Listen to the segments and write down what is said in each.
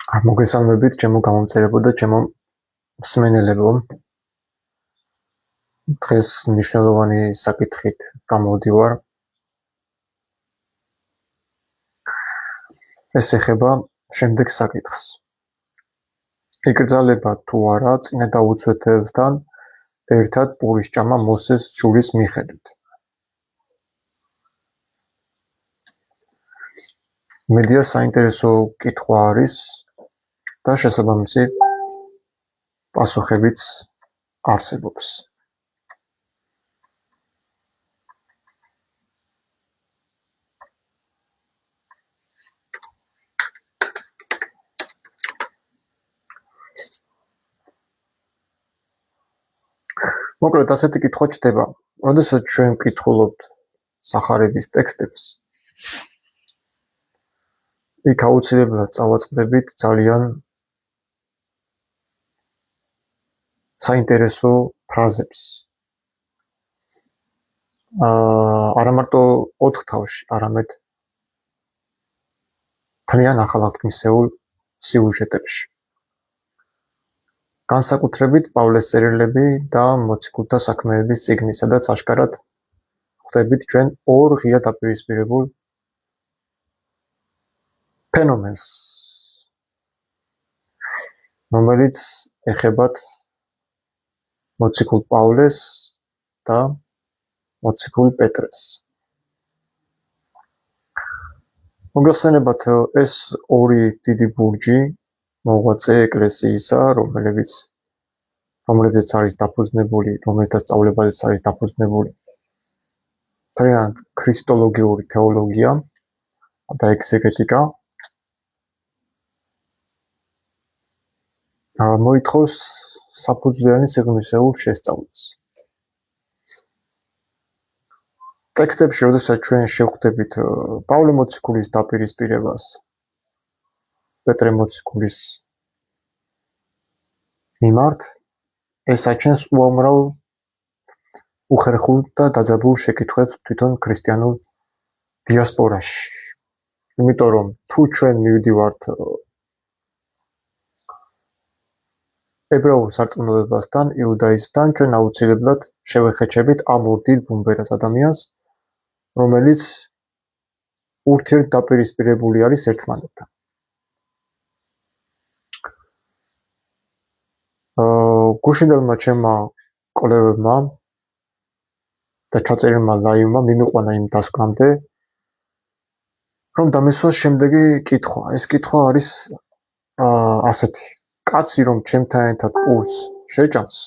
მოგესალმებით, ჩემო გამომწერებო და ჩემო მსმენელებო. დღეს მნიშვნელოვანი საკითხით გამოვდივარ. ეს ეხება შემდეგ საკითხს. იკრძალება თუ არა წინა დაუცვეთელთან ერთად პურის ჭამა მოსეს შურის მიხედვით. მედია საინტერესო კითხვა არის და შესაბამისი პასუხებიც არსებობს. მოკლედ ასეთი კითხვა ჩდება, როდესაც ჩვენ ვკითხულობთ სახარების ტექსტებს, იქ აუცილებლად წავაწყდებით ძალიან საინტერესო ფრაზებს. არა მარტო 4 თავში, არამედ ძალიან ახალგაზრდულ სიუჟეტებში. განსაკუთრებით პავლეს წერილები და მოციქულთა საქმეების წიგნი, სადაც აშკარად ხვდებით ჩვენ ორ ღია დაპირისპირებულ ფენომენს, რომელიც ეხებათ მოციქულ პავლეს და მოციქულ პეტრეს. მოგეხსენებათ, ეს ორი დიდი ბურჯი მოღვაწე ეკლესიისა, რომლებიც არის დაფუძნებული, რომელთა სწავლებაზეც არის დაფუძნებული ძალიან ქრისტოლოგიური თეოლოგია და ეგზეგეტიკა, მოითხოვს საფუძვლიანი სიღრმისეულ შესწავლას. ტექსტებში, როდესაც ჩვენ შევხვდებით პავლე მოციქულის დაპირისპირებას პეტრე მოციქულის მიმართ, ეს აჩენს უამრავ უხერხულ და დაძაბულ შეკითხვებს თვითონ ქრისტიანულ დიასპორაში. იმიტომ რომ თუ ჩვენ მივდივართ ებრაულ სარწმუნოებასთან, იუდაიზმთან, ჩვენ აუცილებლად შევეხეჩებით ამ ორ დიდ ბუმბერას ადამიანს, რომელიც ურთიერთდაპირისპირებული არის ერთმანეთთან. გუშინდელმა ჩემმა კოლეგებმა და ჩაწერილმა ლაივმა მიმიყვანა იმ დასკვნამდე, რომ დამისვას შემდეგი კითხვა. ეს კითხვა არის ასეთი. კაცი რომ ჩემთან ერთად პურს შეჭამს,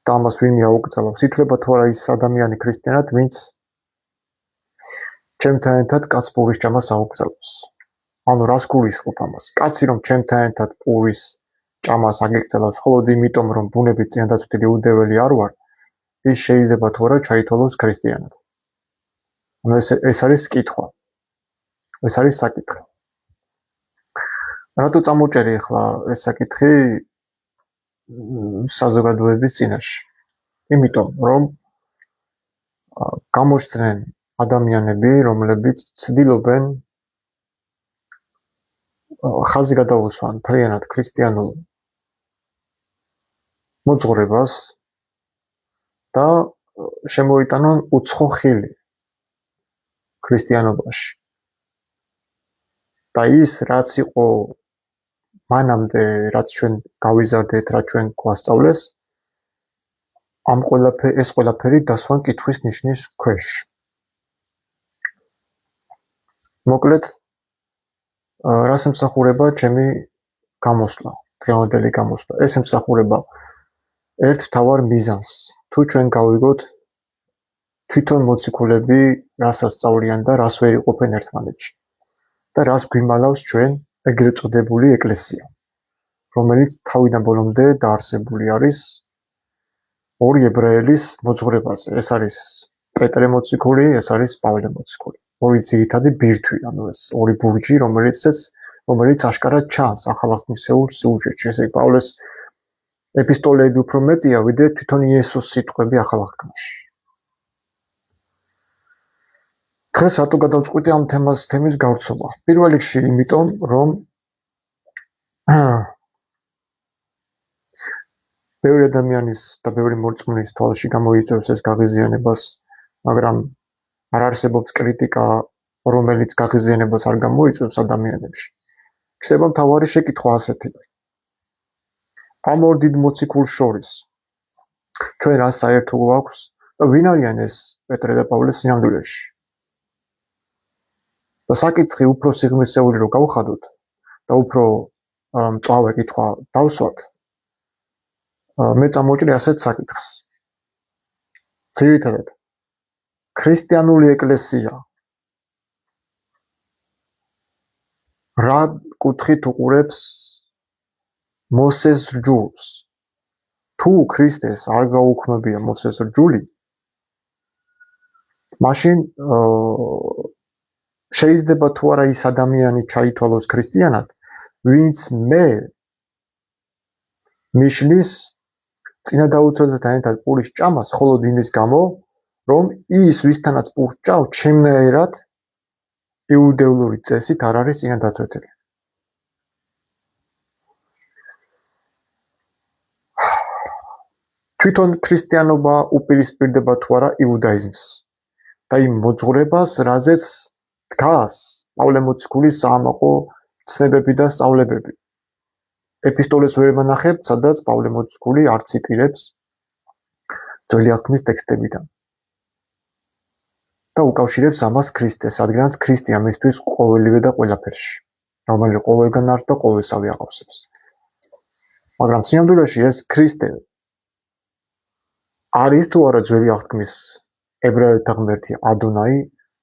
და ამას ვინმე აუკრძალავს, ითვლება თუ არა ის ადამიანი ქრისტიანად, ვინც ჩემთან ერთად კაც პურის ჭამას აუკრძალავს. ანუ რას გულისხმობ ამას? კაცი რომ ჩემთან ერთად პურის ჭამას აგეკრძალავს, მხოლოდ იმიტომ რომ ბუნებით წინადაცვლილი იუდეველი არ ვარ, ის შეიძლება თუ არა ჩაითვალოს ქრისტიანად. ანუ ეს არის კითხვა. ეს არის საკითხი. რატო წამოჭერი ახლა ეს საკითხი საზოგადოების წინაშე? იმიტომ რომ გამოჩნდნენ ადამიანები, რომლებიც ცდილობენ ხაზი გადაუსვან მთლიანად ქრისტიანულ მოძღვრებას და შემოიტანონ უცხო ხილი ქრისტიანობაში. და ის, რაც იყო მანამდე, რაც ჩვენ გავიზარდეთ, რაც ჩვენ გვასწავლეს, ეს ყველაფერი დასვან კითხვის ნიშნის ქვეშ. მოკლედ, რას ემსახურება ჩემი გამოსვლა, დღევანდელი გამოსვლა? ეს ემსახურება ერთ მთავარ მიზანს. თუ ჩვენ გავიგოთ თვითონ მოციქულები რასაც სწავლიან და რას ვერ იყოფენ ერთმანეთში და რას გვიმალავს ჩვენ ეგრეთ წოდებული ეკლესია, რომელიც თავიდან ბოლომდე დაარსებული არის ორი ებრაელის მოძღვრებაზე. ეს არის პეტრე მოციქული, ეს არის პავლე მოციქული. ორი ძირითადი ბირთვი, ანუ ეს ორი ბურჯი, რომელიც აშკარად ჩანს ახალგაზრდულ სიუჟეტში. ესე იგი, პავლეს ეპისტოლეები უფრო მეტია, ვიდრე თვითონ იესოს სიტყვები ახალგაზრდობაში. დღეს რატო გადავწყვიტე ამ თემის გავრცობა? პირველ რიგში იმიტომ, რომ ბევრი ადამიანის და ბევრი მორწმუნის თვალში გამოიწვევს ეს გაღიზიანებას, მაგრამ არ არსებობს კრიტიკა, რომელიც გაღიზიანებას არ გამოიწვევს ადამიანებში. ჩნდება მთავარი შეკითხვა ასეთი. ამ ორ დიდ მოციქულს შორის ჩვენ რა საერთო გვაქვს და ვინ არიან ეს პეტრე და პავლე სინამდვილეში? და საკითხი უფრო სიღრმისეული რო გავხადოთ და უფრო მწვავე კითხვა დავსვათ, მე წამოვჭრე ასეთ საკითხს. ძირითადად ქრისტიანული ეკლესია რა კუთხით უყურებს მოსეს რჯულს? თუ ქრისტეს არ გაუქმებია მოსეს რჯული, მაშინ შეიძლება თუ არა ის ადამიანი ჩაითვალოს ქრისტიანად, ვინც მე მიშლის წინა დაუცველთან ერთად პურის ჭამას მხოლოდ იმის გამო, რომ ის ვისთანაც პურს ჭავ, ჩემნაირად იუდეულური წესით არ არის წინადაცვეთელი. თვითონ ქრისტიანობა უპირისპირდება თუ არა იუდაიზმს და იმ მოძღვრებას, რაზეც დგას პავლე მოციქულის საამაყო ცნებები და სწავლებები. ეპისტოლეს ვერ ვნახებთ, სადაც პავლე მოციქული არ ციტირებს ძველი აღთქმის ტექსტებიდან და უკავშირებს ამას ქრისტეს, რადგანაც ქრისტე ამისთვის ყოველივე და ყველაფერში, რომელიც ყოველგან არის და ყოველსავე აღავსებს. მაგრამ სინამდვილეში ეს ქრისტე არის თუ არა ძველი აღთქმის ებრაელთა ღმერთი ადონაი,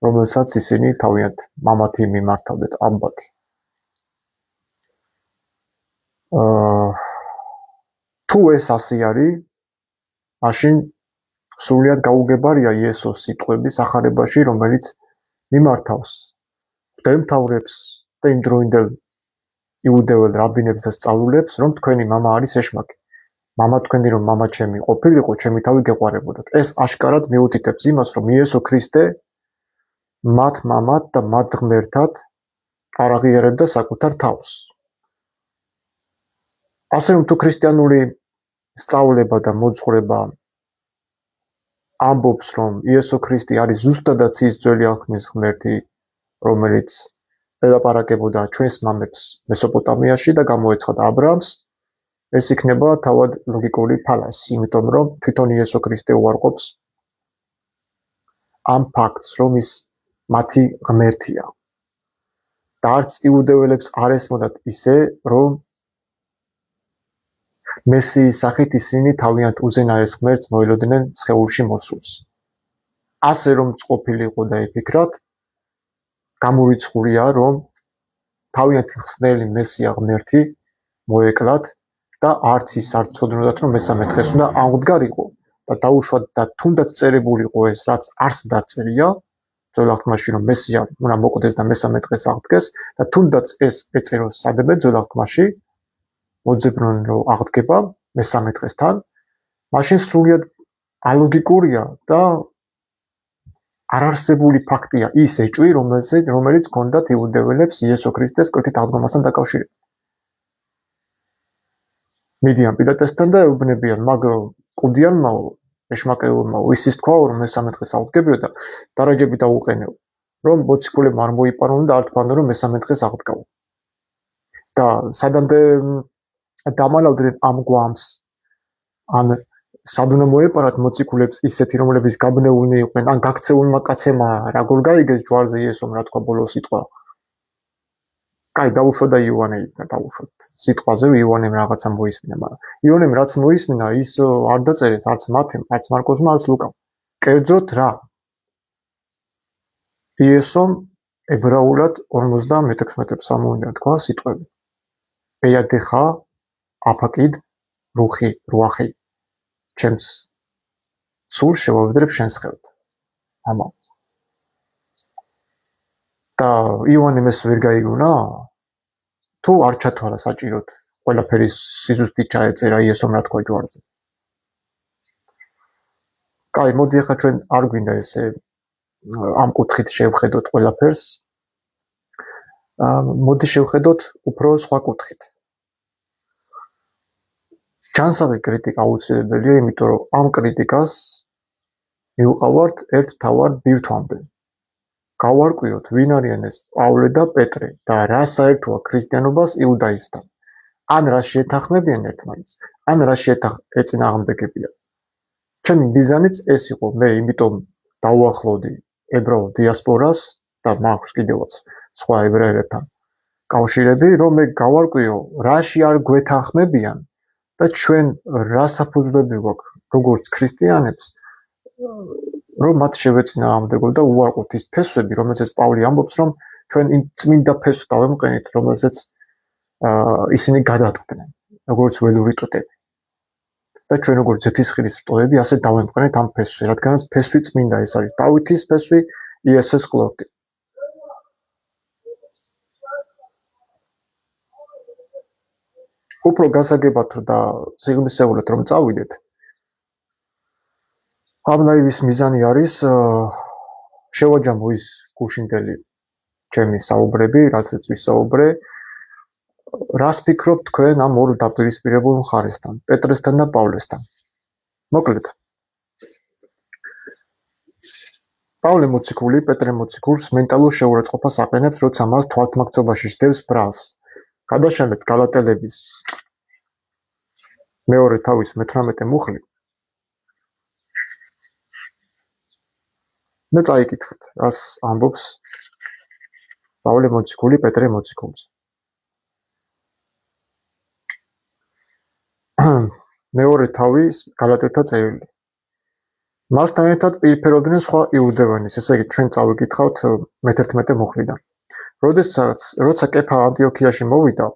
რომელსაც ისინი თავიანთ მამათი მიმართავდეთ აბბათი. თუ ეს ასე არის, მაშინ სრულიად გაუგებარია იესოს სიტყვები სახარებაში, რომელიც მიმართავს მღვდელმთავრებს და იმდროინდელ იუდეველს რაბინებს და სწავლულებს, რომ თქვენი მამა არის ეშმაკი. მამა თქვენი რომ მამა ჩემი ყოფილიყო, ჩემი თავი გეყარებოდათ. ეს აშკარად მიუთითებს იმას, რომ იესო ქრისტე მათ მამად და მათ ღმერთად არ აღიარებდა საკუთარ თავს. ასე რომ თუ ქრისტიანული სწავლება და მოძღვრება ამბობს, რომ იესო ქრისტე არის ზუსტადაც ის ძველი აღთქმის ღმერთი, რომელიც ელაპარაკებოდა ჩვენს მამებს მესოპოტამიაში და გამოეცხადა აბრაამს, ეს იქნება თავად ლოგიკური ფალასი, იმიტომ რომ თვითონ იესო ქრისტე უარყოფს ამ ფაქტს, რომ ის მათი ღმერთია. და არც იუდეველებს არ ესმოდათ ისე, რომ მესიის სახით ისინი თავიანთ უზენაეს ღმერთს მოელოდნენ სხეულში მოსულს. ასე რომ წყობილიყო და იფიქრათ, გამორიცხულია, რომ თავიანთ ხსნელი მესია ღმერთი მოეკლათ და არც ის არ ცოდნოდათ, რომ მესამე დღეს უნდა აღდგარიყო და დაუშვათ და თუნდაც წერებულიყო ეს, რაც არც დაწერია, ძველ აღთქმაში, რომ მესია უნდა მოკვდეს და მესამე დღეს აღდგეს და თუნდაც ეს ეწეროს სადმე ძველ აღთქმაში, მოძებნონ რომ აღდგება მესამე დღესთან, მაშინ სრულიად ალოგიკურია და არარსებული ფაქტია ის ეჭვი, რომელიც ჰქონდათ იუდეველებს იესო ქრისტეს კვეთით აღდგომასთან დაკავშირებით. მიდიან პილატესთან და ეუბნებიან, მაგ კუდიანმაო, ეშმაკეულმაო, ისის თქვაო, რომ მესამე დღეს აღდგებიო და დარაჯები დაუყენეო, რომ მოციქულებმა არ მოიპარონ და არ თქვანო, რომ მესამე დღეს აღდგაო. და სადამდე დამალავდნენ ამ გვამს, ან სად უნდა მოეპარათ მოციქულებს ისეთი, რომლებიც გაბნეულნი იყვნენ, ან გაქცეულმა კაცებმა როგორ გაიგეს ჯვარზე იესომ, რა თქვა ბოლო სიტყვა. კაი, დაუშვა და იოანე იქნა, დაუშვათ. სიტყვაზე იოანემ რაღაცა მოისმინა, მაგრამ იოანემ რაც მოისმინა, ის არ დაწერეს არც მათემ, არც მარკოსმა, არც ლუკამ. კერძოდ რა? იესომ ებრაულად 56 ფსალმოვიდან თქვა სიტყვები. ეადეხა აფაკიდ რუხი, რუახი. ჩემს სულ შევავედრებ შენს ხელთ. ამა. და იოანემ ეს ვერ გაიგონა? თუ არ ჩათვალა საჭიროდ, ყველაფერი სიზუსტით ჩაეწერა იესომ რა თქვა ჯვარზე. კაი, მოდი ახლა ჩვენ არ გვინდა ესე ამ კუთხით შევხედოთ ყველაფერს. მოდი შევხედოთ უფრო სხვა კუთხით. ჯანსაღი კრიტიკა აუცილებელია, იმიტომ რომ ამ კრიტიკას მივყავართ ერთ თავარ ბირთვამდე. გავარკვიოთ, ვინ არიან ეს პავლე და პეტრე და რა საერთოა ქრისტიანობას იუდაიზმთან. ან რა შეეთანხმებიან ერთმანეთს, ან რა ეწინააღმდეგებიან. ჩემი მიზანიც ეს იყო, მე იმიტომ დავუახლოვდი ებრაულ დიასპორას და მაქვს კიდევაც სხვა ებრაელებთან კავშირები, რომ მე გავარკვიო, რაში არ გვეთანხმებიან და ჩვენ რა საფუძვლები გვაქვს როგორც ქრისტიანებს, რომ მათ შევეწინააღმდეგოთ და უარყოთ ის ფესვები, რომელზეც პავლე ამბობს, რომ ჩვენ იმ წმინდა ფესვს დავემყენით, რომელზეც ისინი გადაწყდნენ, როგორც ველური ტოტები. და ჩვენ როგორც ზეთისხილის რტოები, ასე დავემყენეთ ამ ფესვს, რადგანაც ფესვი წმინდა ეს არის დავითის ფესვი, იესოს ყლორტი. უფრო გასაგებად და სიღრმისეულად რომ წავიდეთ, ამ ლაივის მიზანი არის შევაჯამო ის გუშინდელი ჩემი საუბრები, რასაც ვისაუბრე, რას ფიქრობთ თქვენ ამ ორ დაპირისპირებულ მხარესთან, პეტრესთან და პავლესთან. მოკლედ, პავლე მოციქული პეტრე მოციქულს მენტალურ შეურაცხყოფას აყენებს, როცა მას თვალთმაქცობაში შდევს ბრალს. გადაშალეთ გალატელების მეორე თავის 18 მუხლი. და წაიკითხეთ, რას ამბობს პავლე მოციქული პეტრე მოციქულს. მეორე თავის გალატელთა წერილი. მასთან ერთად პირფეროდნენ სხვა იუდევანის, ესე იგი ჩვენ წავიკითხავთ მე-11 მუხლიდან. როცა კეფა ანტიოქიაში მოვიდა,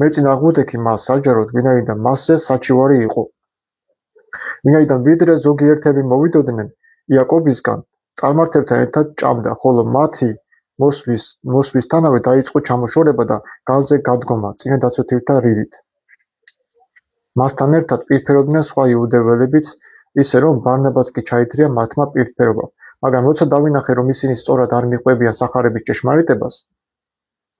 მეწინააღმდეგი მას საჯაროდ, ვინაიდან მასზე საჩივარი იყო. ვინაიდან ვიდრე ზოგიერთები მოვიდოდნენ იაკობისგან, წარმართებთან ერთად ჭამდა, ხოლო მათი მოსვლისთანავე დაიწყო ჩამოშორება და განზე გადგომა წინადაცვეთილთა რიდით. მასთან ერთად პირფეროდნენ სხვა იუდეველებიც, ისე რომ ბარნაბას კი ჩაითრია მათმა პირფერობამ, მაგრამ როცა დავინახე, რომ ისინი სწორად არ მიყვებიან სახარების ჭეშმარიტებას,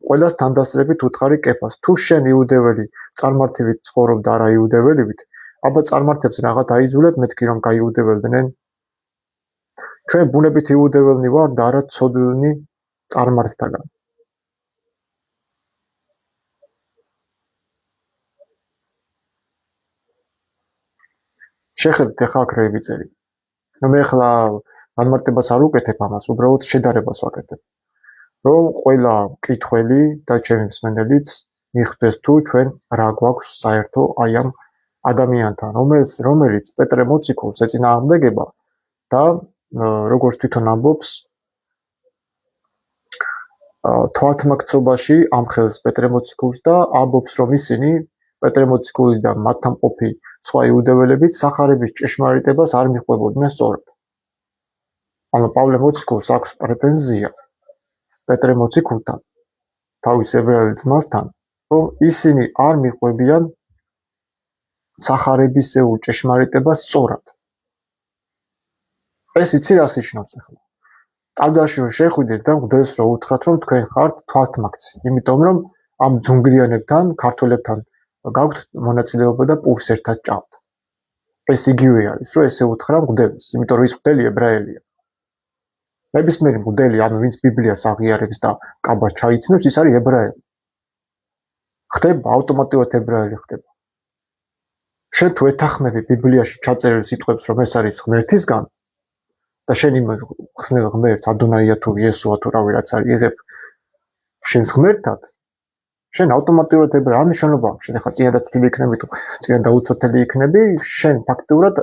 ყველას თანდასწრებით უთხარი კეფას, თუ შენ იუდეველი წარმართებით ცხოვრობ და არა იუდეველივით, აბა წარმართებს რაღა დაიძულებ, მეთქი რომ გაიუდეველდნენ. ჩვენ ბუნებით იუდეველნი ვარ და არა ცოდვილნი წარმართთაგან. შეხედეთ ახლა აქ რა ვიწერი. მე ახლა განმარტებას არ უკეთებ ამას, უბრალოდ შედარებას ვაკეთებ. რომ ყველა მკითხველი და ჩემი მსმენელიც მიხვდეს თუ ჩვენ რა გვაქვს საერთო აი ამ ადამიანთან, რომელიც პეტრე მოციქულს ეწინააღმდეგება და როგორც თვითონ ამბობს, თვალთმაქცობაში ამხელს პეტრე მოციქულს და ამბობს, რომ ისინი პეტრე მოციქული და მათთან ყოფი სხვა იუდეველებიც სახარების ჭეშმარიტებას არ მიყვებოდნენ სწორად. ანუ პავლე მოციქულს აქვს პრეტენზია პეტრე მოციქულთან, თავის ებრაელ ძმასთან, რომ ისინი არ მიყვებიან სახარებისეულ ჭეშმარიტებას სწორად. ეს იცი რას ნიშნავს ახლა? ტაძარში რომ შეხვიდეთ და მღვდელს რომ უთხრათ, რომ თქვენ ხართ თვალთმაქცი, იმიტომ რომ ამ ძუნგლიანებთან, ქართველებთან გაქვთ მონაწილეობა და პურს ერთად ჭამთ. ეს იგივე არის, რომ ესე უთხრა მღვდელს, იმიტომ რომ ის მღვდელი ებრაელია. ნებისმიერი მღვდელი, ანუ ვინც ბიბლიას აღიარებს და კაბას ჩაიცნობს, ის არის ებრაელი. ხდება ავტომატურად ებრაელი ხდება. შენ თუ ეთანხმები ბიბლიაში ჩაწერილ სიტყვებს, რომ ეს არის ღმერთისგან და შენ იმ ხსნელ ღმერთს ადონაია თუ იესოა თუ რავი რაც არის იღებ შენს ღმერთად, შენ ავტომატურად ებრაელი, არ მნიშვნელობა აქვს, შენ ახლა წინადაცვლილი იქნები თუ წინადაუცოტელი იქნები, შენ ფაქტურად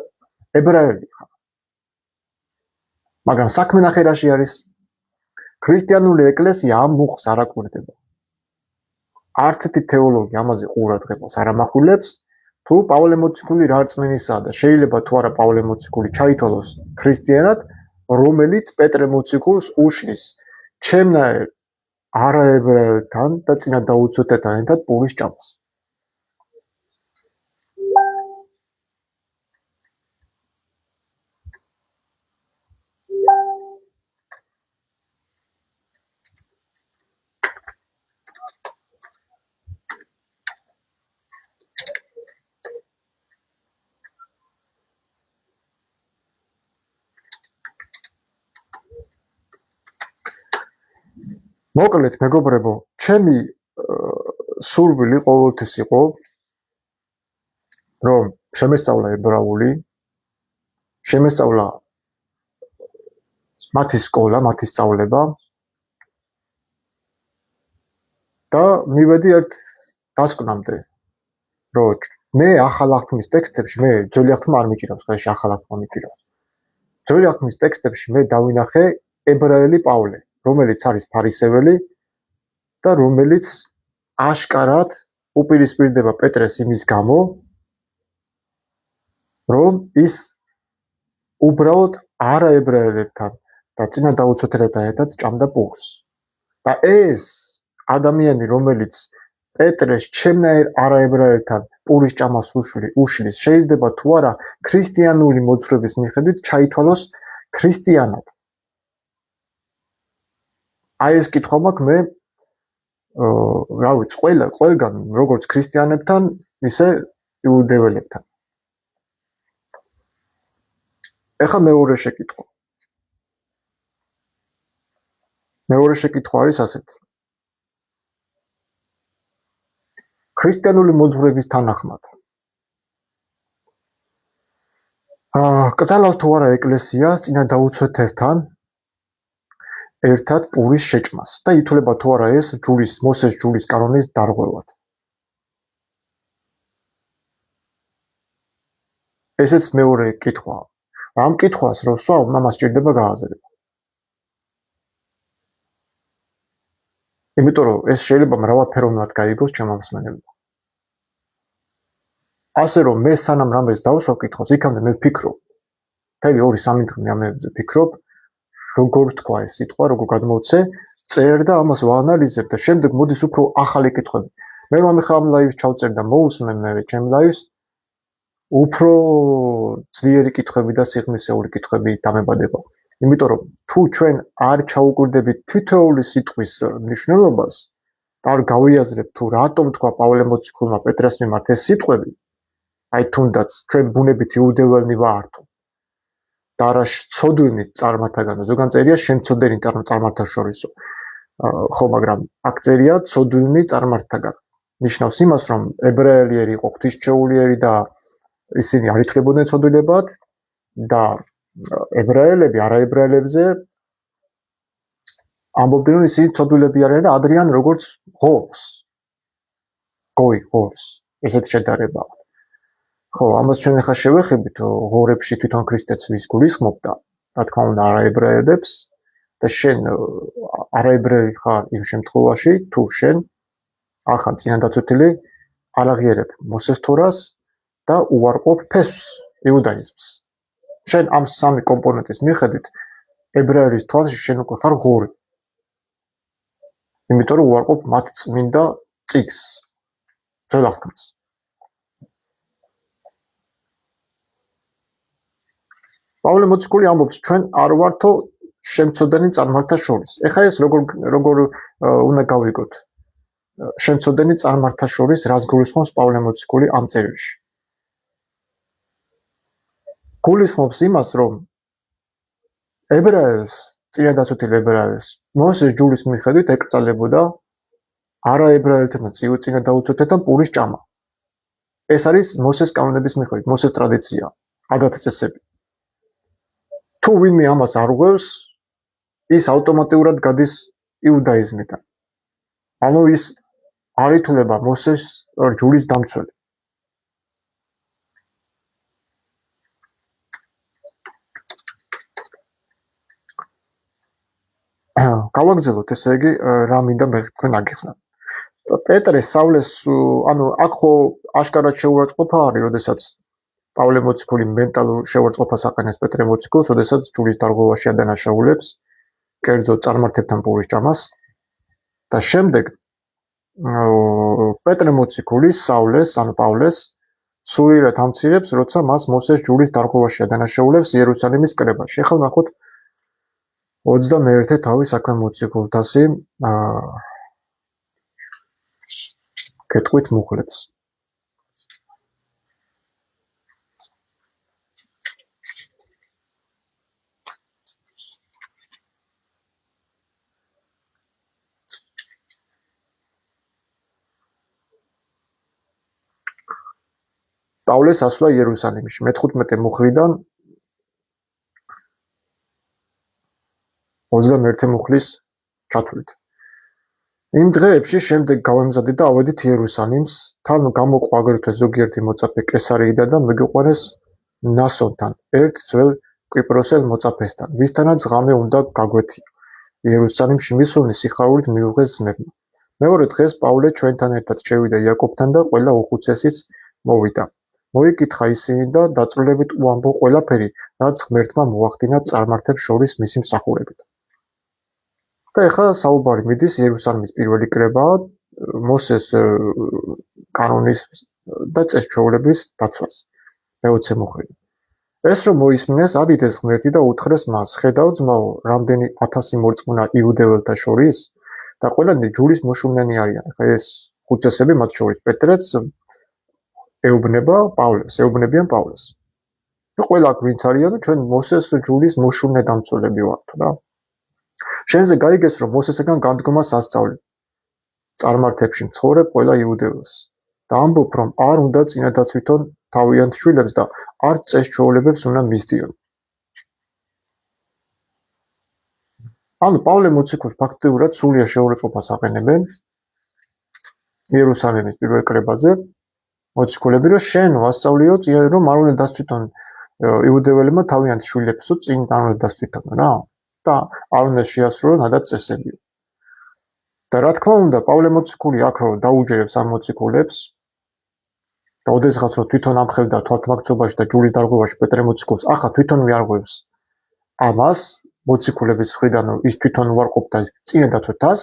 ებრაელი ხარ. მაგრამ საქმე ნახე რაში არის? ქრისტიანული ეკლესია ამ მუხს არ აკვირდება. არც ერთი თეოლოგი ამაზე ყურადღებას არ ამახვილებს, თუ პავლე მოციქული რა რწმენისაა და შეიძლება თუ არა პავლე მოციქული ჩაითვალოს ქრისტიანად, რომელიც პეტრე მოციქულს უშლის ჩემნაირ არაებრაელთან და წინადაუცოტებთან ერთად პურის ჭამას. მოკლედ, მეგობრებო, ჩემი სურვილი ყოველთვის იყო, რომ შემესწავლა ებრაული, შემესწავლა მათი სკოლა, მათი სწავლება და მივედი ერთ დასკვნამდე, რომ მე ახალ აღთქმის ტექსტებში, მე ძველი აღთქმა არ მიჭირავს, ხაში ახალ აღთქმა მიჭირავს. ძველი აღთქმის ტექსტებში მე დავინახე ებრაელი პავლე, რომელიც არის ფარისეველი და რომელიც აშკარად უპირისპირდება პეტრეს იმის გამო, რომ ის უბრალოდ არაებრაელებთან და წინა დაუცველებთან ერთად ჭამდა პურს. და ეს ადამიანი, რომელიც პეტრეს ჩემნაირ არაებრაელთან პურის ჭამას უშლის, შეიძლება თუ არა ქრისტიანული მოძღვრების მიხედვით ჩაითვალოს ქრისტიანად. აი ეს კითხვა მაქვს მე, რა ვიცი, ყველგან, როგორც ქრისტიანებთან, ისე იუდეველებთან. ეხლა მეორე შეკითხვა. მეორე შეკითხვა არის ასეთი. ქრისტიანული მოძღვრების თანახმად. კრძალავს თუ არა ეკლესია წინა დაუცველებთან ერთად პურის შეჭმას და ითვლება თუ არა ეს მოსეს ჯულის კანონის დარღვევად. ესეც მეორე კითხვაა. ამ კითხვას რო ვსვამ, ამას სჭირდება გააზრება. იმიტომ რომ ეს შეიძლება მრავალფეროვნად გაიგოს ჩემმა მსმენელმა. ასე რომ მე სანამ რამეს დავსვავ კითხვას, იქამდე მე ვფიქრობ. მთელი 2-3 დღე ამებზე ვფიქრობ, როგორ თქვა ეს სიტყვა, როგორ გადმოვცე, წერ და ამას ვაანალიზებ და შემდეგ მოდის უფრო ახალი კითხვები. მე რომ ახლა ამ ლაივს ჩავწერ და მოусმენ მე ჩემ ლაივს, უფრო ძლიერი კითხვები და სიღრმისეული კითხვები დამებადება. იმიტომ რომ თუ ჩვენ არ ჩაუკვირდებით თითოეული სიტყვის მნიშვნელობას და არ გავიაზრებთ თუ რატომ თქვა პავლე მოციქულმა პეტრეს მიმართ ეს სიტყვები, აი თუნდაც ჩვენ ბუნებით იუდეველნი ვართო და არა ცოდვინი წარმართაგან, ზოგან წერია შემცოდენი წარმართა შორისო. ხო, მაგრამ აქ წერია ცოდვინი წარმართაგან. ნიშნავს იმას, რომ ებრაელიერი იყო ღვთისმშეულიერი და ისინი არ ითვლებოდნენ ცოდვილებად და ებრაელები არაებრაელებზე ამბობდნენ, რომ ისინი ცოდვილები არიან და ადრიან როგორც ღორს. ღორს. ესეთ შედარება. ხო, ამას ჩვენ ახლა შევეხებით, ღორებში თვითონ ქრისტეც ვის გულისხმობდა, რა თქმა უნდა, არაებრაელებს და შენ არაებრაელი ხარ იმ შემთხვევაში, თუ შენ არ ხარ წინადაცვეთილი, არ აღიარებ მოსეს თორას და უარყოფ ფესვს, იუდაიზმს. შენ ამ სამი კომპონენტის მიხედვით ებრაელის თვალში შენ უკვე ხარ ღორი. იმიტომ რომ უარყოფ მათ წმინდა წიგს, ძველ აღთქმას. პავლე მოციქული ამბობს, ჩვენ არ ვართო შემცოდენი წარმართა შორის. ეხლა ეს როგორ უნდა გავიგოთ? შემცოდენი წარმართა შორის რას გულისხმობს პავლე მოციქული ამ წერილში? გულისხმობს იმას, რომ ებრაელს, წინადაცვეთილ ებრაელს, მოსეს ჯულის მიხედვით ეკრძალებოდა არაებრაელთან და წინა დაუცველებთან პურის ჭამა. ეს არის მოსეს კანონების მიხედვით, მოსეს ტრადიცია, ადათ-წესები. თუ ვინმე ამას არ უღევს, ის ავტომატურად გადის იუდაიზმიდან. ანუ ის არ ითვლება მოსეს ჯულის დამცველი. გავაგზავნოთ ესე იგი რა მინდა მე თქვენ აგიხსნათ. პეტრე სავლეს, ანუ აქ ხო აშკარად შეურაცხყოფა არის, როდესაც პავლე მოციქული მენტალურ შეურაცხყოფას აყენებს პეტრე მოციქულს, როდესაც ჯულის დარღვევაში ადანაშაულებს კერძო წარმართებთან პურის ჭამას და შემდეგ პეტრე მოციქული სავლეს, ანუ პავლეს სულიერად ამცირებს, როცა მას მოსეს ჯულის დარღვევაში ადანაშაულებს იერუსალიმის კრებაში. ეხლა ნახოთ 21 თავი საქმე მოციქულთასი კეთყვით მუხლებს. პავლეს ასვლა იერუსალიმში მე-15 მუხლიდან 21 მუხლის ჩათვლით. იმ დღეებში შემდეგ გავემზადე და ავედით იერუსალიმს, თან გამოყვა აგრეთვე ზოგიერთი მოწაფე კესარიიდან და მოგიყვანეს ნასონთან, ერთ ძველ კვიპროსელ მოწაფესთან, ვისთანაც ღამე უნდა გაგვეთიო. იერუსალიმში მისულნი სიხარულით მიუღეს ძმებმა. მეორე დღეს პავლე ჩვენთან ერთად შევიდა იაკობთან და ყველა უხუცესიც მოვიდა. მოიკითხა ისინი და დაწვრილებით უამბო ყველაფერი, რაც ღმერთმა მოახდინა წარმართებს შორის მისი მსახურებით. და ეხლა საუბარი მიდის იერუსალიმის პირველი კრებაა მოსეს კანონის და წესჩვეულების დაცვას. მე-20 მუხლიდან. ეს რომ მოისმინეს, ადიდეს ღმერთი და უთხრეს მას, ხედავ ძმაო, რამდენი 1000 მორწმუნა იუდეველთა შორის და ყველანი ჯურის მოშუვლენი არიან. ეხლა ეს ხუცესები მათ შორის პეტრეც ეუბნებიან პავლეს. და ყველა აქ ვინც არიან, ჩვენ მოსეს ჯურის მოშულნე დამცველები ვართ რა. შენზე გაიგეს, რომ მოსესგან განდგომას ასწავლე. წარმართებში მცხოვრებ ყველა იუდეველს. და ამბობ, რომ არ უნდა წინადაცვითონ თავიანთ შვილებს და არც წესჩვეულებებს უნდა მისდიონ. ანუ პავლე მოციქულს ფაქტიურად სულიერ შეურაცხყოფას აყენებენ იერუსალიმის პირველ კრებაზე. მოციქულები რომ შენ ვასწავლიო, რომ არ უნდა დასწვითონ იუდეველებმა თავიანთ შვილებსო წინ არ უნდა დასწვითონ რა. და არ უნდა შეასრულონ ადათ წესები. და რა თქმა უნდა, პავლე მოციქული აქ დაუჯერებს ამ მოციქულებს და ოდესღაც რომ თვითონ ამხელდა თვალთმაქცობაში და ჯურის დარღვევაში პეტრე მოციქულს, ახლა თვითონ მიარღვევს ამას მოციქულების მხრიდან, რომ ის თვითონ უარყოფდა წინადაცვეთას,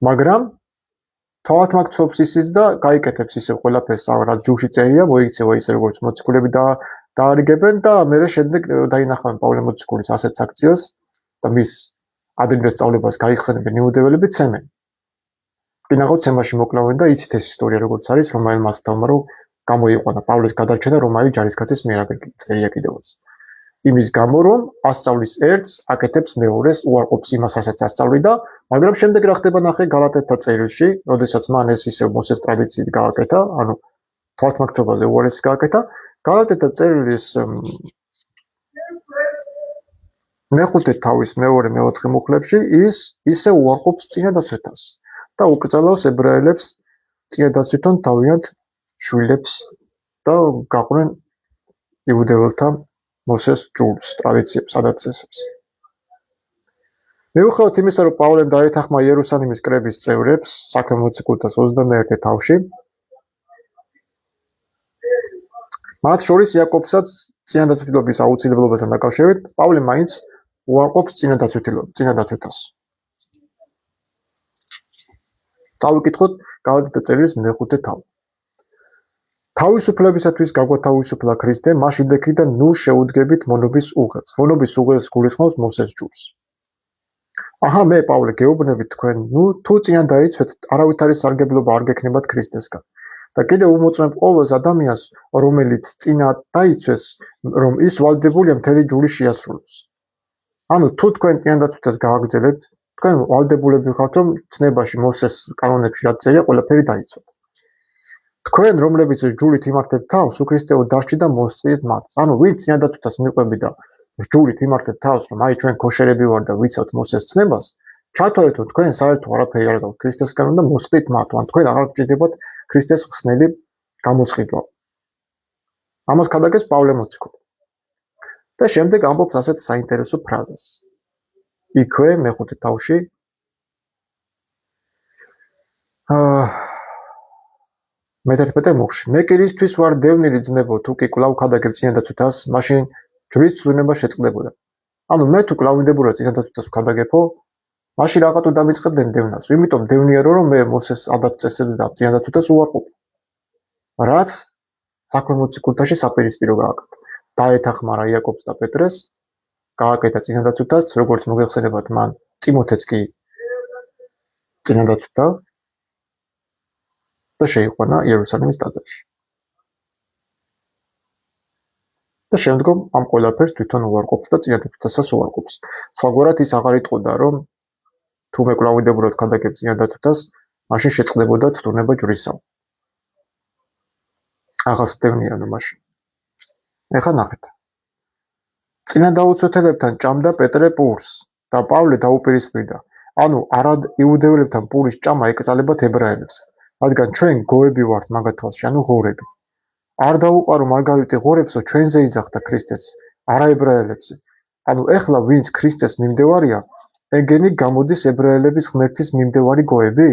მაგრამ თვალთმაქცობს ისიც და გაიკეთებს ისე ყველაფერს, რაც ჯურში წერია, მოიქცევა ისე როგორც მოციქულები დაარიგებენ და მერე შემდეგ დაინახავენ პავლე მოციქულის ასეთ აქციას და მის ადრინდელ სწავლებას გაიხსენებენ იუდეველები ცემენ. კინაღო ცემაში მოკლავენ და იცით ეს ისტორია როგორც არის, რომაელმა ასთავმა რომ გამოიყვანა პავლეს გადარჩენა რომაელი ჯარისკაცის მიერ წერია კიდევაც. იმის გამო რომ ასწავლის ერთს, აკეთებს მეორეს, უარყოფს იმას, რასაც ასწავლიდა, მაგრამ შემდეგ რა ხდება ნახე გალატელთა წერილში, როდესაც მან ეს ისევ მოსეს ტრადიციით გააკეთა, ანუ თვალთმაქცობაზე უარესი გააკეთა, გალატელთა წერილის მე-5 თავის მეორე მე-4 მუხლებში ის ისე უარყოფს წინადაცვეთას და უკრძალავს ებრაელებს წინადაცვითონ თავიანთ შვილებს და გაყვნენ იუდეველთა მოსეს ჯულს, ტრადიციებს, ადათ წესებს. მიუხედავად იმისა, რომ პავლემ დაეთანხმა იერუსალიმის კრების წევრებს, საქმე მოციქულთა 21 თავში, მათ შორის იაკობსაც წინადაცვითობის აუცილებლობასთან დაკავშირებით, პავლე მაინც უარყოფს წინადაცვითას. წავიკითხოთ გალატელთა წერილის მე-5 თავი. თავისუფლებისათვის გაგვათავისუფლა ქრისტე, მაშინ დექიდან ნუ შეუდგებით მონობის უღელს. მონობის უღელს გულისხმობს მოსეს ჯულს. აჰა, მე პავლე გეუბნებით თქვენ, თუ წინა დაიცვეთ, არავით არის სარგებლობა არ გექნებათ ქრისტესგან. და კიდევ უმოწმებ ყოველს ადამიანს, რომელიც წინა დაიცვეს, რომ ის ვალდებულია მთელი ჯული შეასრულოს. ანუ თუ თქვენ წინადაცვითას გააგრძელებთ, თქვენ ვალდებულები ხართ, რომ ცნებაში მოსეს კანონებში რაც წერია, ყველაფერი დაიცვათ. თქვენ, რომლებიც ჯულით იმართებთ თავს, უქრისტეო დასჭი და მოსწიეთ მათ. ანუ ვინც წინადაცვითას მიყვები და ჯულით იმართებთ თავს, რომ აი ჩვენ ქოშერები ვარ და ვიცავთ მოსეს ცნებას, ჩათვალეთ, რომ თქვენ საერთოდ არაფერი არ გაქვთ ქრისტესგან და მოსწიეთ მათ, ან თქვენ აღარ გჭირდებათ ქრისტეს ხსნელი გამოსყიდვა. ამას გადაგეს პავლე მოციქული. და შემდეგ ამბობს ასეთ საინტერესო ფრაზას. იქვე მე-5 თავში მე-11 მუხლში. მე კირისთვის ვარ დევნილი ძმებო, თუ კი კვლავ ქადაგებ წინადაცვითას, მაშინ ჯვრის ცვლილება შეწყდებოდა. ანუ მე თუ კლავინდებურად წინადაცვითას ვქადაგებო, მაშინ რაღაცა დამიწყებდნენ დევნას. იმიტომ დევნია რომ მე მოსეს ადათ წესებს და წინადაცვითას უარყოფ. რაც საქმე მოციქულთაში საპირისპირო გააკეთა. დაეთანხმა რა იაკობს და პეტრეს, გააკეთა წინადაცვითას, როგორც მოგეხსენებათ მან ტიმოთეც კი წინადაცვთა და შეიყვანა იერუსალიმის ტაძარში. და შემდგომ ამ ყველაფერს თვითონ უარყოფს და წინადაცვითასაც უარყოფს. სხვაგვარად ის აღარ იტყოდა, რომ თუ მე კლავინდებურად ქადაგებ წინადაცვითას, მაშინ შეწყდებოდა ცდურნება ჯვრისაო. Აღას მტევნიანო მაშინ. ეხლა ნახეთ. წინა დაუცველებთან ჭამდა პეტრე პურს და პავლე დაუპირისპირდა. ანუ არა იუდეველებთან პურის ჭამა ეკრძალებათ ებრაელებს, რადგან ჩვენ გოები ვართ მაგათ თვალში, ანუ ღორები. არ დაუყარო მარგალიტი ღორებსო ჩვენზე იძახდა ქრისტეს, არა ებრაელებზე. ანუ ეხლა ვინც ქრისტეს მიმდევარია, ეგენი გამოდის ებრაელების ღმერთის მიმდევარი გოები?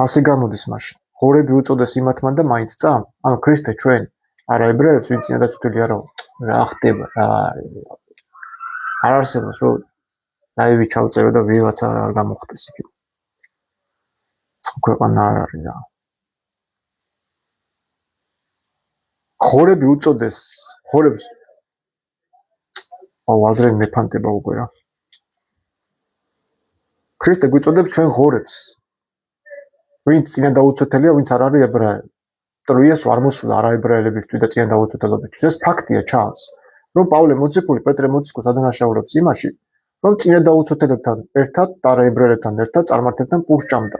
ასე გამოდის მაშინ. ღორები უწოდეს იმათმან და მაინც წამ? ანუ ქრისტე ჩვენ არა ებრაელებს ვინც წინადაცვლილი არა რა ხდება რა არ არსებობს რომ დაივი ჩავწერო და ვიღაცა არ გამოხდეს იქ. ქვეყანა არ არის რა. ღორები უწოდეს ღორებს აზრენ მეფანტება უკვე რა. ქრისტე გვიწოდებს ჩვენ ღორებს. ვინც წინა დაუცველია, ვინც არ არის ებრაელი. რომ იესო არ მოსულა არა ებრაელებისთვის და წინა დაუცველობისთვის. ეს ფაქტია ჩანს, რომ პავლე მოციქული პეტრე მოციქულს ადანაშაულებს იმაში, რომ წინა დაუცველებთან ერთად და არა ებრაელებთან ერთად წარმართებთან პურს ჭამდა.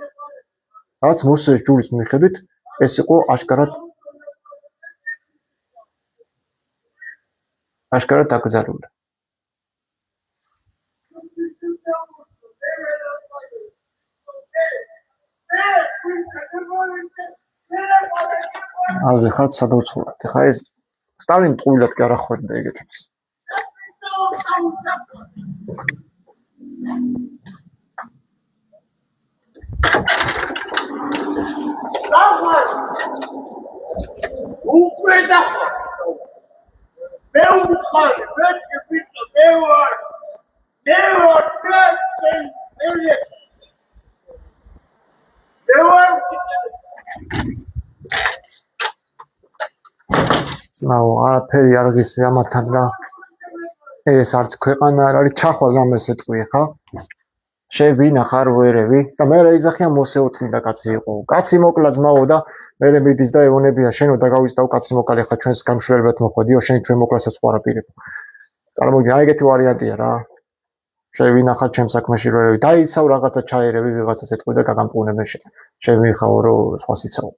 რაც მოსეს ჯურის მიხედვით ეს იყო აშკარად დაკრძალული. აზე ხართ სადავცხოვართ. ეხა ეს სტალინი ტყუილად კი არ ახვერდა ეგეთებს. ნაუ არაფერი არ გისე ამათან რა. ეს არც ქვეყანა არ არის ჩახვალ ამას ეთქვი ხა. შევინა ხარ ვერევი და მე რა იძახია მოსეო წმინდა კაცი იყო. კაცი მოკლა ძმაო და მე მიდის და ეონებია შენო და გავისდავ კაცი მოკალი ხა ჩვენს გამშველებად მოხვედიო შენ ჩვენ მოკლასაც ხო არაპირებო. წარმოგიდგენ აი ეგეთი ვარიანტია რა. შევინა ხარ ჩემ საქმეში ვერევი დაიცავ რაღაცა ჩაერევი ვიღაცას ეთქვი და გაგამპუნებენ შენ მიხაო რომ სხვა სიცავ.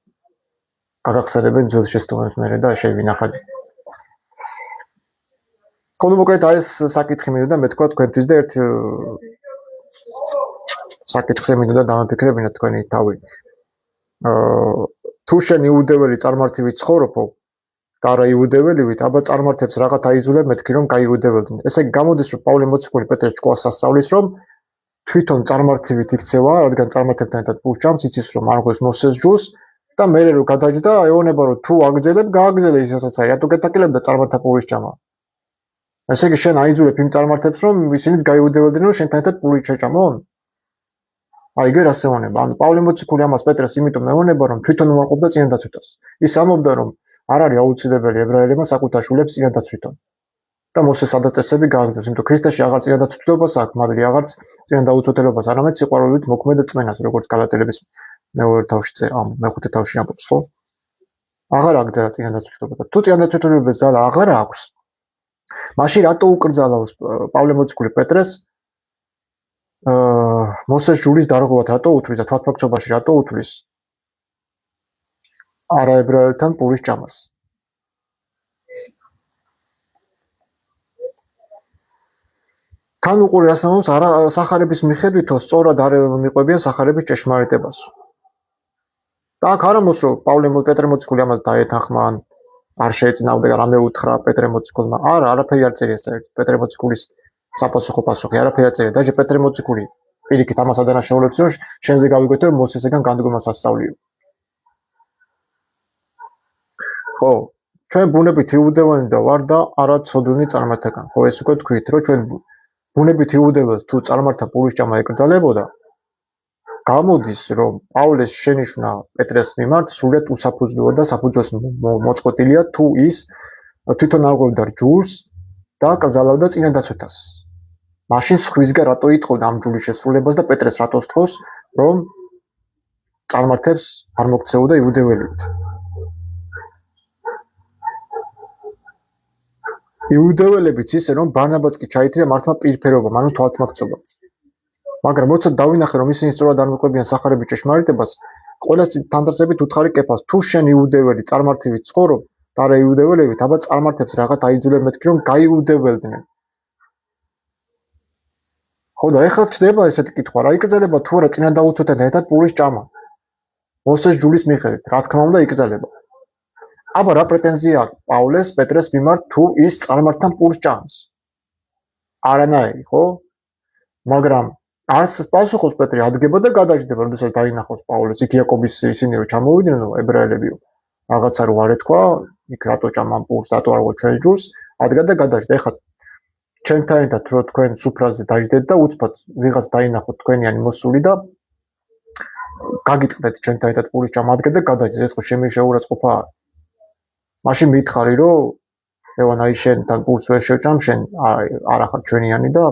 გაგახსენებენ ძველ შეცდომებს მერე და შევინახავ. კონკრეტულად ეს საკითხი მინდოდა მე თქვა თქვენთვის და ერთ საკითხზე მინდოდა დამაფიქრებინა თქვენი თავი. თუ შენ იუდეველი წარმართივი ცხოვრობო და არა იუდეველივით, აბა წარმართებს რაღაც აიძულებ მეთქი რომ გაიუდეველდნენ. ესე იგი გამოდის რომ პავლე მოციქული პეტრეს ჭკუას ასწავლის რომ თვითონ წარმართივით იქცევა, რადგან წარმართებთან ერთად პურს ჭამს, იცის რომ არ ღვეს მოსეს ჯულს და მე რო გადაჯდა ეონება რომ თუ აგძელებ, გააგზელე ისაც აი რატო გეტაკილებ და წარმართა პურის ჭამა. ესე იგი შენ აიძულებ იმ წარმართებს რომ ისინიც გაიუდეველდნენ რომ შენთან ერთად პური შეჭამონ? აი ეგ რას ეუბნება? ანუ პავლე მოციქული ამას პეტრეს იმიტომ ეუბნება რომ თვითონ უარყოფდა წინადაცვას. ის ამბობდა რომ არ არის აუცილებელი ებრაელებმა საკუთარ შულებს წინადაცვითონ. და მოსეს ადაწესები გააგზავნეს, იმიტომ ქრისტეში აღარ წინადაცვლობას აქვს, მაგრამ აღარც წინადაუცველობას, არამედ სიყვარულით მოქმედ წმენას, როგორც გალატელების მეორე თავში მეხუთე თავში ამბობს, ხო? აღარ აგზავნა წინადაცვლობა და თუ წინადაცვლობის ზალა აღარ აქვს, მაშინ რატო უკრძალავს პავლე მოციქული პეტრეს მოსეს ჯურის დარღვევად რატო უთვლის და თვალთფაქცობაში რატო უთვლის არაებრაელთან პურის ჭამას? თან უყურე ასამოს არა სახარების მიხედვითო სწორად არ მიყვებიან სახარების ჭეშმარიტებას. და აქ არ ამბობს რომ პავლე პეტრე მოციქული ამას დაეთანხმა ან არ შეეწინააღმდა და რამე უთხრა პეტრე მოციქულმა. არა, არაფერი არ წერია საერთოდ პეტრე მოციქულის საპასუხო პასუხი არაფერი არ წერია. დაჟე პეტრე მოციქული პირიქით ამას ადანაშაულებს რომ შენზე გავიგოთ რომ მოსესგან განდგომას ასწავლიო. ხო, ჩვენ ბუნებით იუდევანი და ვარ და არა ცოდვილი წარმართაგან. ხო, ეს უკვე თქვით რომ ჩვენ ბუნებით იუდეველს თუ წარმართა პურის ჭამა ეკრძალებოდა, გამოდის რომ პავლეს შენიშვნა პეტრეს მიმართ სრულიად უსაფუძვლოა და საფუძველს მოწყვეტილია თუ ის თვითონ არ ღვევდა ჯულს და კრძალავდა წინადაცვას. მაშინ სხვისგან რატო ითხოვდა ამ ჯულის შესრულებას და პეტრეს რატო სთხოვს რომ წარმართებს არ მოქცეოდა იუდეველივით. იუდეველებიც ისე რომ ბარნაბაც კი ჩაითრია მართლა პირფერობამ, ანუ თვალთმაქცობამ. მაგრამ როცა დავინახე რომ ისინი სწორად არ მიყვებიან სახარების ჭეშმარიტებას, ყველა თანდარსებით უთხარი კეფას. თუ შენ იუდეველი წარმართივით ცხოვრობ, და რა იუდეველებით, აბა წარმართებს რაღაც აიძულებ მეთქი რომ გაიუდეველდნენ. ხო და ეხლა ჩდება ესეთი კითხვა, რა იკრძალება თუ არა წინა დაუცვეთთან ერთად პურის ჭამა. მოსეს ჯულის მიხედვით, რა თქმა უნდა იკრძალება. აბა რა პრეტენზია აქვს პავლეს პეტრეს მიმართ თუ ის წარმართთან პურს ჭამს? არანაირი, ხო? მაგრამ არც პასუხობს პეტრე ადგება და გადაждდება, როდესაც დაინახავს პავლეს, იქ იაკობის ისინი რომ ჩამოვიდნენ ებრაელებიო. რაღაცა რო არ ეთქვა, იქ რატო ჭამან პურს, რატო არ ჩვენ ჯულს, ადგა და გადაждდა. ეხლა ჩვენთან ერთად რო თქვენ სუფრაზე დაждდეთ და უცბად ვიღაც დაინახოთ თქვენიანი მოსული და გაგიტყდეთ ჩვენთან ერთად პურის ჭამა ადგა და გადაждდეთ. ეს ხო შემი შეურაცხყოფა არა. მაშინ მითხარი რომ ევანაი შენთან პურს ვერ შევჭამ, შენ არ ახარ ჩვენიანი და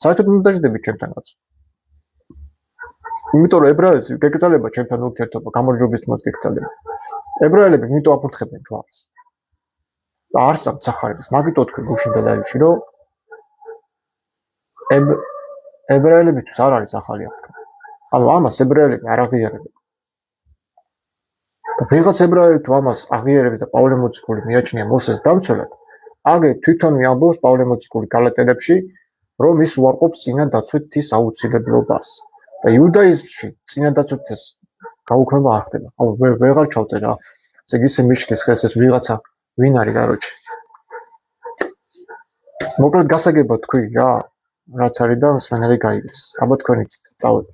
საერთოდ უნდა დაждდები ჩვენთანაც. იმიტომ რომ ებრაელებს გეკრძალება ჩვენთან ურთიერთობა, გამარჯვებისთვის გეკრძალება. ებრაელები იმიტომ აფურთხებენ ჯვარს. და არც ამ სახარებას, მაგიტო თქვი გუშინ დადაიში რომ ებრაელებისთვის არ არის ახალი აღთქმა. ანუ ამას ებრაელები არ აღიარებენ. ვიღაც ებრაელი თუ ამას აღიარებს და პავლე მოციქული მიაჩნია მოსეს დამცველად, აგერ თვითონვე ამბობს პავლე მოციქული გალატელებში, რომ ის უარყოფს წინა დაცვით ის აუცილებლობას. და იუდაიზმში წინა დაცვით ეს გაუქმება არ ხდება. ანუ ვეღარ ჩავწერ რა. ესე იგი ისე მიშკის ხეს ეს ვიღაცა ვინ არის გაროჩი. მოკლედ გასაგებად თქვი რა, რაც არის და მსმენელი გაიგეს. აბა თქვენიც წავედი.